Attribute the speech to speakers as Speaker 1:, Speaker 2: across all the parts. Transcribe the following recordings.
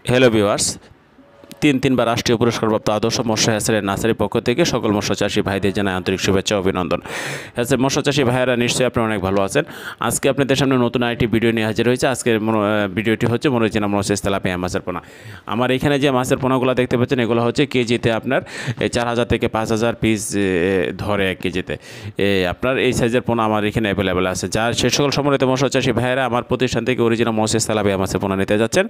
Speaker 1: Hello viewers, তিনবার রাষ্ট্রীয় পুরস্কারপ্রাপ্ত আদর্শ মৎস্য হ্যাচারি নার্সারির পক্ষ থেকে সকল মৎস্য চাষী ভাইদের জানাই আন্তরিক শুভেচ্ছা ও অভিনন্দন। মৎস্য চাষী ভাইয়েরা নিশ্চয়ই আপনারা অনেক ভালো আছেন। আজকে আপনাদের সামনে নতুন আরেকটি ভিডিও নিয়ে হাজির হয়েছে। আজকের ভিডিওটি হচ্ছে মরিচিনা মনোসেস তেলাপিয়া মাছের পোনা। আমার এখানে যে মাছের পোনাগুলো দেখতে পাচ্ছেন এগুলো হচ্ছে কেজিতে আপনার 4000 থেকে 5000 পিস ধরে 1 কেজিতে। আপনার এই সাইজের পোনা আমার এখানে অ্যাভেলেবেল আছে। যার সে সকল সম্মানিত মৎস্য চাষী ভাইয়েরা আমার প্রতিষ্ঠান থেকে অরিজিনাল মনোসেস তেলাপিয়া মাছের পোনা নিতে যাচ্ছেন,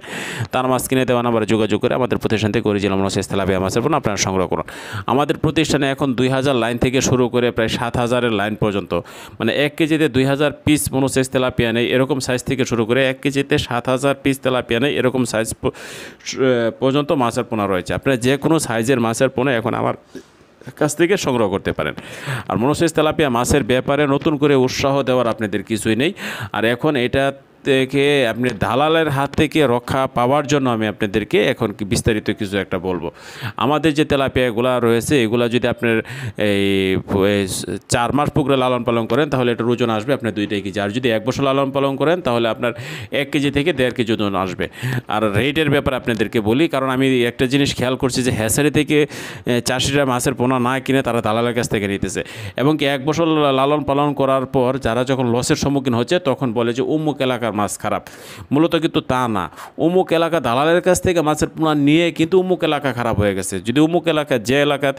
Speaker 1: তার মাছ কিনে দেওয়া নাম্বারে যোগাযোগ করে আমাদের প্রতিষ্ঠান থেকে অরিজিনাল মনোসেস তেলাপিয়া মাছের পোনা আপনারা সংগ্রহ করুন। আমাদের প্রতিষ্ঠানে এখন 2000 লাইন থেকে শুরু করে প্রায় 7000 লাইন পর্যন্ত, মানে 1 কেজিতে 2000 পিস মনোসেস তেলাপিয়া নেই এরকম সাইজ থেকে শুরু করে 1 কেজিতে 7000 পিস তেলাপিয়া নেই এরকম সাইজ পর্যন্ত মাছের পোনা রয়েছে। আপনারা যে কোনো সাইজের মাছের পোনা এখন আমার কাছ থেকে সংগ্রহ করতে পারেন। আর মনোসেস তেলাপিয়া মাছের ব্যাপারে নতুন করে উৎসাহ দেওয়ার আপনাদের কিছুই নেই। আর এখন এটা থেকে আপনি দালালের হাত থেকে রক্ষা পাওয়ার জন্য আমি আপনাদেরকে এখন বিস্তারিত কিছু একটা বলবো। আমাদের যে তেলাপিয়াগুলো রয়েছে এগুলো যদি আপনার এই 4 মাস পুকুরে লালন পালন করেন তাহলে এটার ওজন আসবে আপনার 2 কেজি। আর যদি 1 বছর লালন পালন করেন তাহলে আপনার 1 কেজি থেকে 1.5 কেজি ওজন আসবে। আর রেটের ব্যাপারে আপনাদেরকে বলি, কারণ আমি একটা জিনিস খেয়াল করছি যে হ্যাচারি থেকে চাষিরা মাছের পোনা না কিনে তারা দালালের কাছ থেকে নিতেছে, এবং কি 1 বছর লালন পালন করার পর যারা যখন লসের সম্মুখীন হচ্ছে তখন বলে যে অমুক এলাকার মাছ খারাপ। মূলত কিন্তু তা না, অমুক এলাকা দালালের কাছ থেকে মাছের পোনা নিয়ে কিন্তু অমুক এলাকা খারাপ হয়ে গেছে। যদি অমুক এলাকা যে এলাকাত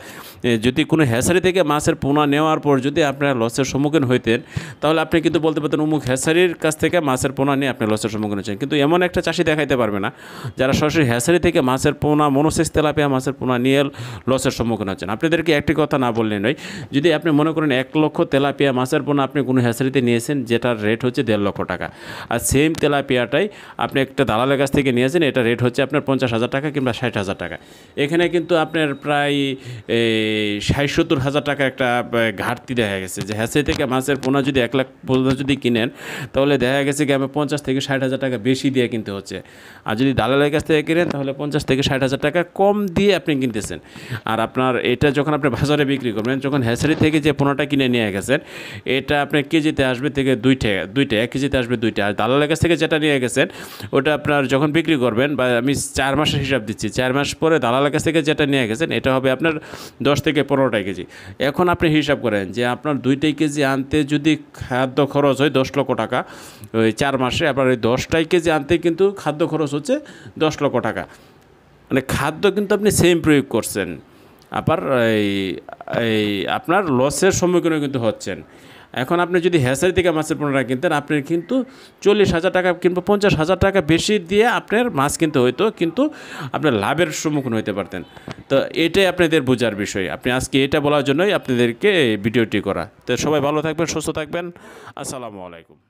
Speaker 1: যদি কোনো হ্যাচারি থেকে মাছের পোনা নেওয়ার পর যদি আপনারা লসের সম্মুখীন হইতেন তাহলে আপনি কিন্তু বলতে পারতেন অমুক হ্যাচারির কাছ থেকে মাছের পোনা নিয়ে আপনি লসের সম্মুখীন হচ্ছেন। কিন্তু এমন একটা চাষি দেখাইতে পারবে না যারা সরাসরি হ্যাচারি থেকে মাছের পোনা মনোসেস তেলাপিয়া মাছের পোনা নিয়ে লসের সম্মুখীন হচ্ছেন। আপনাদেরকে একটি কথা না বললে নয়, যদি আপনি মনে করেন 1 লক্ষ তেলাপিয়া মাছের পোনা আপনি কোনো হ্যাচারিতে নিয়েছেন যেটার রেট হচ্ছে 1.5 লক্ষ টাকা, আর সেম তেলাপিয়াটাই আপনি একটা দালালের কাছ থেকে নিয়েছেন, এটা রেট হচ্ছে আপনার 50,000 টাকা কিংবা 60,000 টাকা। এখানে কিন্তু আপনার প্রায় 60-70,000 টাকা একটা ঘাটতি দেখা গেছে। যে হ্যাচারি থেকে মাছের পোনা যদি 1 লাখ পর্যন্ত যদি কিনেন তাহলে দেখা গেছে কি আমি 50 থেকে 60,000 টাকা বেশি দিয়ে কিনতে হচ্ছে। আর যদি দালালের কাছ থেকে কিনেন তাহলে 50 থেকে 60,000 টাকা কম দিয়ে আপনি কিনতেছেন। আর আপনার এটা যখন আপনি বাজারে বিক্রি করবেন, যখন হ্যাচারি থেকে যে পোনাটা কিনে নিয়ে গেছেন এটা আপনার কেজিতে আসবে থেকে 2টা 1 কেজিতে আসবে 2টা। আর দালালের কাছ থেকে যেটা নিয়ে গেছেন ওটা আপনার যখন বিক্রি করবেন, বা আমি 4 মাসের হিসাব দিচ্ছি, 4 মাস পরে দালালের কাছ থেকে যেটা নিয়ে গেছেন এটা হবে আপনার 10 থেকে 15টা কেজি। এখন আপনি হিসাব করেন যে আপনার 2টা কেজি আনতে যদি খাদ্য খরচ হয় 10 লক্ষ টাকা ওই 4 মাসে, আপনার ওই 10টা কেজি আনতে কিন্তু খাদ্য খরচ হচ্ছে 10 লক্ষ টাকা। মানে খাদ্য কিন্তু আপনি সেম প্রয়োগ করছেন, আবার এই আপনার লসের সম্মুখীনও কিন্তু হচ্ছেন। এখন আপনি যদি হ্যাচারি থেকে মাছের পোনা কিনতেন আপনি কিন্তু 40,000 টাকা কিংবা 50,000 টাকা বেশি দিয়ে আপনার মাছ কিনতে হইতো, কিন্তু আপনার লাভের সম্মুখীন হইতে পারতেন। তো এটাই আপনাদের বোঝার বিষয়। আপনি আজকে এটা বলার জন্যই আপনাদেরকে ভিডিওটি করা। তো সবাই ভালো থাকবেন, সুস্থ থাকবেন। আসসালামু আলাইকুম।